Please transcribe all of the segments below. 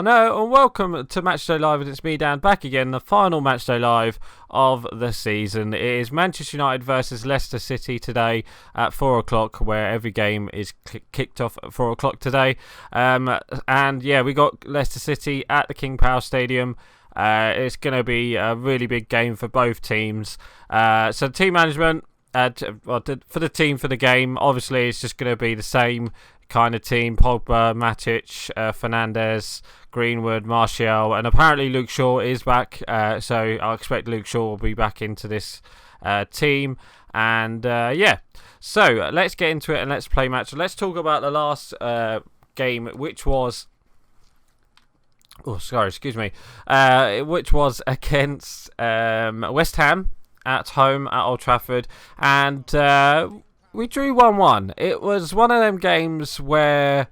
No, and welcome to Matchday Live, and it's me, Dan, back again, the final Matchday Live of the season. It is Manchester United versus Leicester City today at 4 o'clock, where every game is kicked off at 4 o'clock today. And yeah, we got Leicester City at the King Power Stadium. It's going to be a really big game for both teams. So team management, for the team for the game, obviously it's just going to be the same kind of team: Pogba, Matic, Fernandes, Greenwood, Martial, and apparently Luke Shaw is back. So I expect Luke Shaw will be back into this team. And yeah, so let's get into it and let's play match. Let's talk about the last game, which was... Oh, sorry, excuse me. Which was against West Ham at home at Old Trafford. And we drew 1-1. It was one of them games where,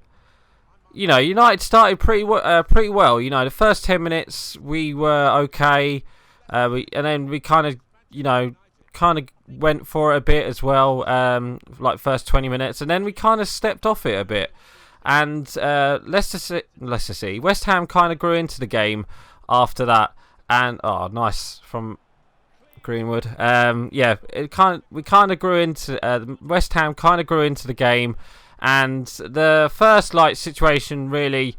you know, United started pretty well. You know, the first 10 minutes we were okay. And then we kind of went for it a bit as well, like first 20 minutes. And then we kind of stepped off it a bit. And Leicester City, West Ham kind of grew into the game after that. And, oh, nice from Greenwood. Yeah, we kind of grew into West Ham kind of grew into the game, and the first situation really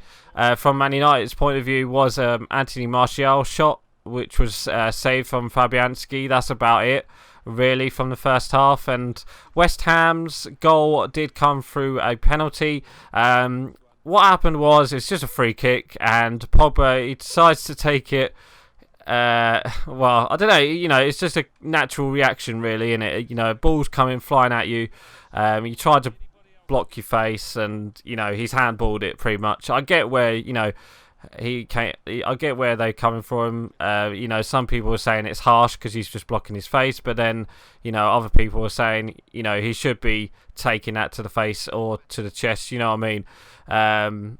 from Man United's point of view was Anthony Martial's shot, which was saved from Fabianski. That's about it really from the first half. And West Ham's goal did come through a penalty. What happened was it's just a free kick, and Pogba, he decides to take it. Well, I don't know, you know, it's just a natural reaction really, isn't it? You know, ball's coming flying at you, you tried to block your face, and, you know, he's handballed it pretty much. I get where, you know, I get where they're coming from. You know, some people are saying it's harsh because he's just blocking his face, but then, you know, other people are saying, you know, he should be taking that to the face or to the chest, you know what I mean?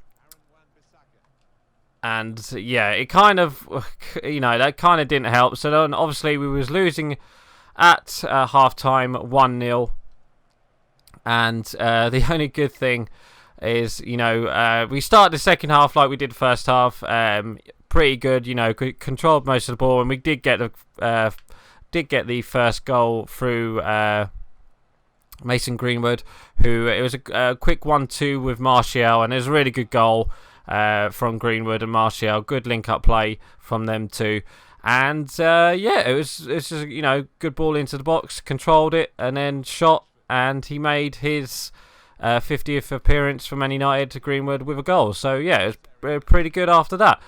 And yeah, it kind of, you know, that kind of didn't help. So then obviously we was losing at half time 1-0. And the only good thing is, you know, we started the second half like we did the first half. Pretty good, you know, controlled most of the ball, and we did get the first goal through Mason Greenwood, who, it was a quick 1-2 with Martial, and it was a really good goal from Greenwood and Martial. Good link-up play from them two. And yeah, it was just, you know, good ball into the box, controlled it, and then shot, and he made his 50th appearance for Man United to Greenwood with a goal. So yeah, it was pretty good after that.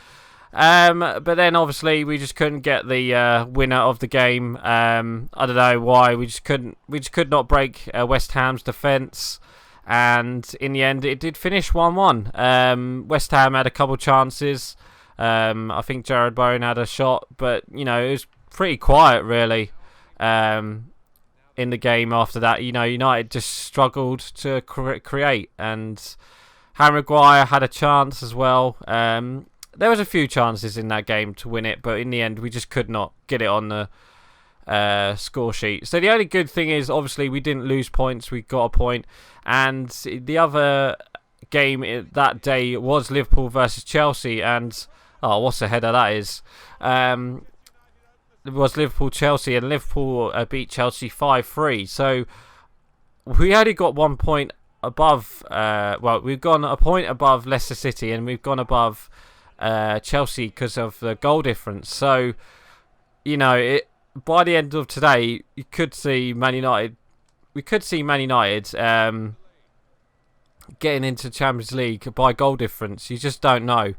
But then obviously we just couldn't get the winner of the game. I don't know why. We just could not break West Ham's defence. And in the end, it did finish 1-1. West Ham had a couple chances. I think Jared Bowen had a shot, but, you know, it was pretty quiet really in the game after that. You know, United just struggled to create, and Harry Maguire had a chance as well. There was a few chances in that game to win it, but in the end, we just could not get it on the score sheet. So the only good thing is, obviously, we didn't lose points. We got a point. And the other game that day was Liverpool versus Chelsea, and oh, what's the header that is? It was Liverpool-Chelsea, and Liverpool beat Chelsea 5-3. So we only got 1 point above, well, we've gone a point above Leicester City, and we've gone above Chelsea because of the goal difference. So, you know, by the end of today, you could see Man United. We could see Man United getting into Champions League by goal difference. You just don't know.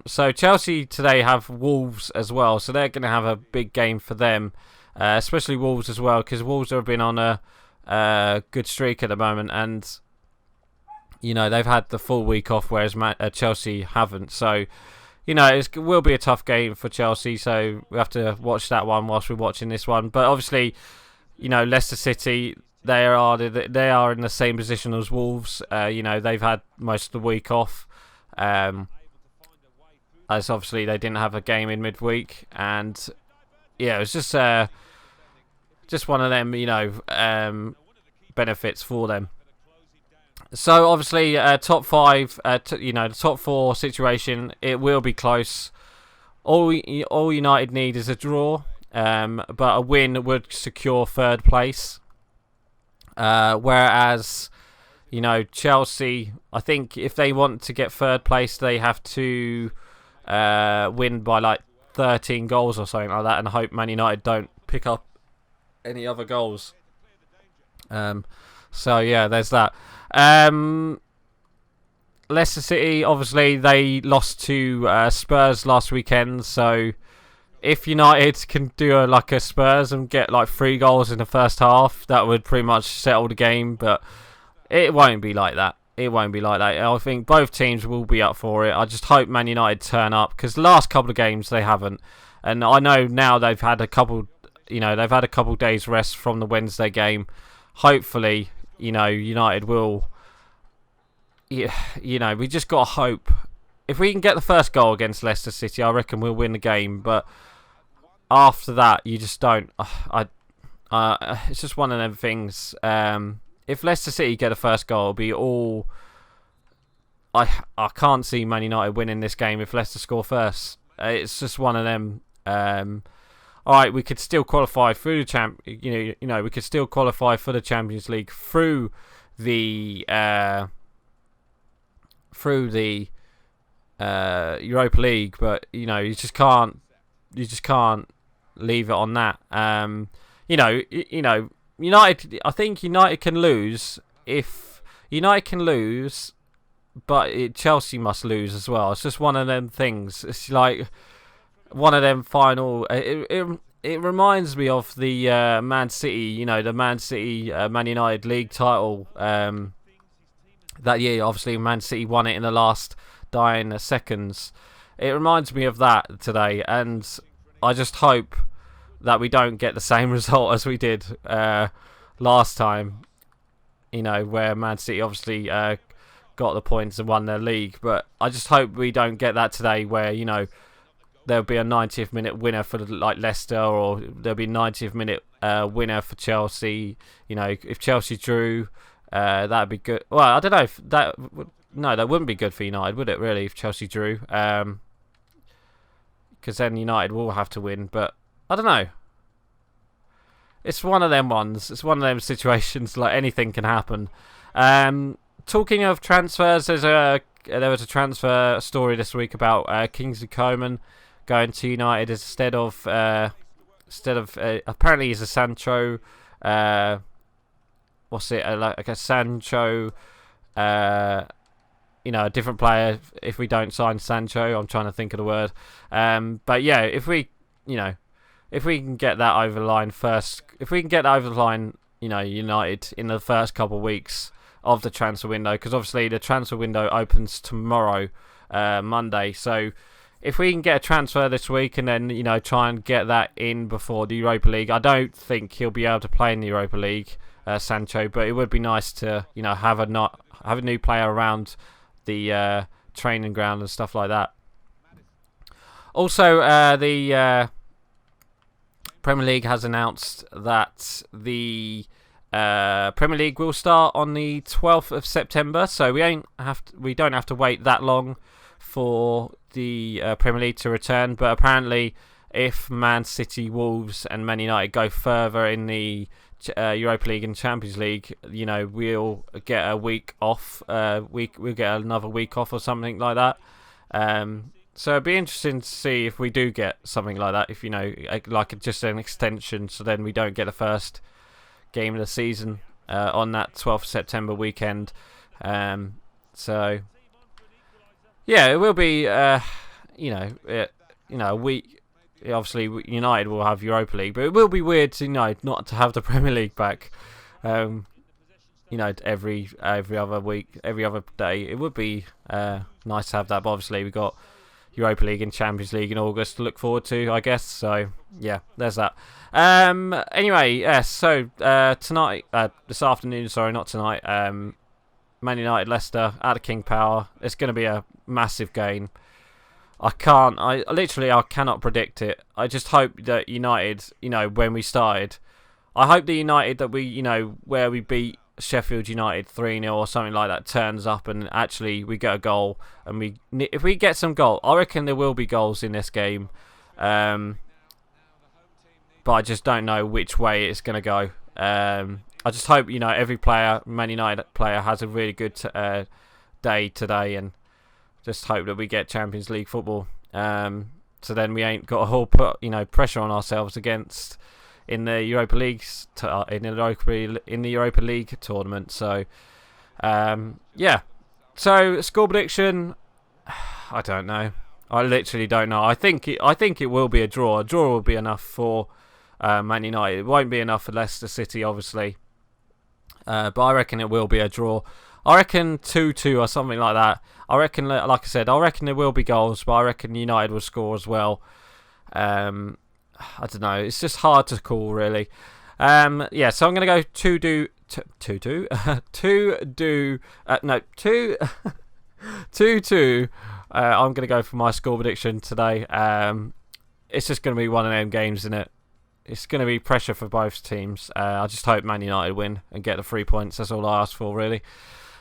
So Chelsea today have Wolves as well, so they're going to have a big game for them, especially Wolves as well, because Wolves have been on a good streak at the moment, and, you know, they've had the full week off, whereas Chelsea haven't. So, you know, it will be a tough game for Chelsea, so we have to watch that one whilst we're watching this one. But obviously, you know, Leicester City, they are in the same position as Wolves. You know, they've had most of the week off, as obviously they didn't have a game in midweek, and yeah, it was just one of them, you know, benefits for them. So obviously, top five, the top four situation, it will be close. All United need is a draw, but a win would secure third place. Whereas, Chelsea, I think if they want to get third place, they have to win by like 13 goals or something like that, and hope Man United don't pick up any other goals. So yeah, there's that. Leicester City, obviously, they lost to Spurs last weekend. So if United can do a Spurs and get like 3 goals in the first half, that would pretty much settle the game. But it won't be like that. It won't be like that. I think both teams will be up for it. I just hope Man United turn up, because the last couple of games they haven't. And I know now they've had a couple, days rest from the Wednesday game. Hopefully, United will. We just got to hope. If we can get the first goal against Leicester City, I reckon we'll win the game. But after that, you just don't. It's just one of them things. If Leicester City get a first goal, it'll be all. I can't see Man United winning this game if Leicester score first. It's just one of them. All right, we could still qualify through the we could still qualify for the Champions League through the Europa League, but you just can't leave it on that. United. I think United can lose but Chelsea must lose as well. It's just one of them things. It's like one of them final. It reminds me of the Man City. The Man City Man United league title that year. Obviously, Man City won it in the last dying seconds. It reminds me of that today, and I just hope that we don't get the same result as we did last time. Where Man City obviously got the points and won their league. But I just hope we don't get that today, where there'll be a 90th minute winner for Leicester, or there'll be a 90th minute winner for Chelsea. If Chelsea drew, that'd be good. Well, I don't know if that. No, that wouldn't be good for United, would it? Really, if Chelsea drew, because then United will have to win. But I don't know. It's one of them ones. It's one of them situations. Like, anything can happen. Talking of transfers, there was a transfer story this week about Kingsley Coman going to United instead of apparently he's a Sancho. What's it like a Sancho? A different player. If we don't sign Sancho, I'm trying to think of the word. But yeah, if we can get that over the line first, United in the first couple of weeks of the transfer window, because obviously the transfer window opens tomorrow, Monday. So if we can get a transfer this week and then try and get that in before the Europa League, I don't think he'll be able to play in the Europa League, Sancho. But it would be nice to have a new player around the training ground and stuff like that. Also, the Premier League has announced that the Premier League will start on the 12th of September, so we don't have to wait that long for the Premier League to return. But apparently, if Man City, Wolves, and Man United go further in the Europa League and Champions League, we'll get a week off. We'll get another week off or something like that. So it'd be interesting to see if we do get something like that. If like just an extension, so then we don't get the first game of the season on that 12th September weekend. So yeah, it will be a week. Obviously, United will have Europa League, but it will be weird to not to have the Premier League back. Every other week, every other day. It would be nice to have that. But obviously, we got Europa League and Champions League in August to look forward to, I guess. So yeah, there's that. Anyway, yeah. So tonight, this afternoon, sorry, not tonight. Man United, Leicester at the King Power. It's going to be a massive game. I cannot predict it. I just hope that United, when we started, I hope the United that we, where we beat Sheffield United 3-0 or something like that turns up and actually we get a goal, and if we get some goal, I reckon there will be goals in this game, but I just don't know which way it's going to go. I just hope, you know, every player, Man United player, has a really good day today, and just hope that we get Champions League football. So then we ain't got a whole pressure on ourselves against in the Europa League League tournament. So yeah. So score prediction, I don't know. I literally don't know. I think it will be a draw. A draw will be enough for Man United. It won't be enough for Leicester City, obviously. But I reckon it will be a draw. I reckon 2-2 or something like that. I reckon, like I said, I reckon there will be goals, but I reckon United will score as well. I don't know. It's just hard to call, really. Yeah, so I'm going to go 2-2. 2-2. I'm going to go for my score prediction today. It's just going to be one of them games, isn't it? It's going to be pressure for both teams. I just hope Man United win and get the 3 points. That's all I ask for, really.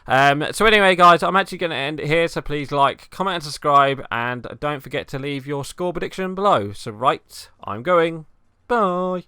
So anyway, guys, I'm actually going to end it here. So please like, comment, and subscribe. And don't forget to leave your score prediction below. So right, I'm going. Bye.